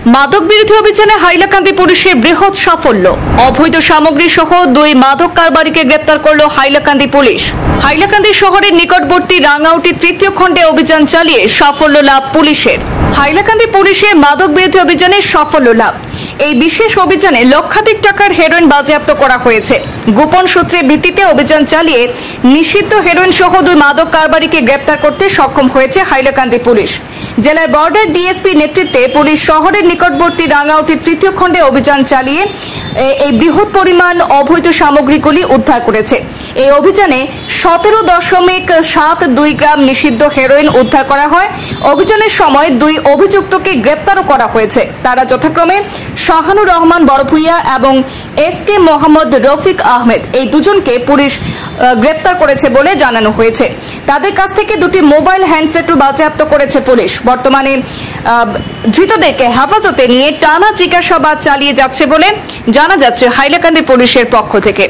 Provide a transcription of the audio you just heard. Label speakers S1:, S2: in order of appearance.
S1: মাদক বিরোধী অভিযানে হাইলাকান্দি পুলিশের বৃহৎ সাফল্য। অবৈধ সামগ্রী সহ 2 মাদক কারবারিকে গ্রেপ্তার করল হাইলাকান্দি পুলিশ। হাইলাকান্দি শহরের নিকটবর্তী রাঙ্গাউটি তৃতীয় খণ্ডে অভিযান চালিয়ে সাফল্য লাভ পুলিশের। হাইলাকান্দি পুলিশের মাদক বিরোধী অভিযানে সাফল্য লাভ। এই বিশেষ অভিযানে লক্ষাধিক টাকার হেরোইন বাজেয়াপ্ত করা হয়েছে। গোপন সূত্রের ভিত্তিতে অভিযান চালিয়ে নিষিদ্ধ হেরোইন সহ 2 মাদক কারবারিকে গ্রেপ্তার করতে সক্ষম হয়েছে হাইলাকান্দি পুলিশ। জেলার বর্ডার ডিএসপি নেতৃত্বে পুলিশ শহরের নিকটবর্তী রাঙ্গাউটি তৃতীয় খণ্ডে অভিযান চালিয়ে এই বৃহৎ পরিমাণ অবৈধ সামগ্রীগুলি উদ্ধার করেছে। এই অভিযানে 17.72 গ্রাম নিষিদ্ধ হেরোইন উদ্ধার করা হয়। অভিযানের সময় 2 অভিযুক্তকে গ্রেপ্তারও করা হয়েছে। তারা যথাক্রমে শাহানুর রহমান বড়ভূইয়া এবং এসকে মোহাম্মদ রফিক আহমেদ, এই দুজনকে পুলিশ গ্রেপ্তার করেছে বলে জানানো হয়েছে। তাদের কাছ থেকে 2টি মোবাইল হ্যান্ডসেটও বাজেয়াপ্ত করেছে পুলিশ। বর্তমানে ধৃতদেরকে হেফাজতে নিয়ে টানা জিজ্ঞাসাবাদ চালিয়ে যাচ্ছে বলে জানা যাচ্ছে হাইলাকান্দি পুলিশের পক্ষ থেকে।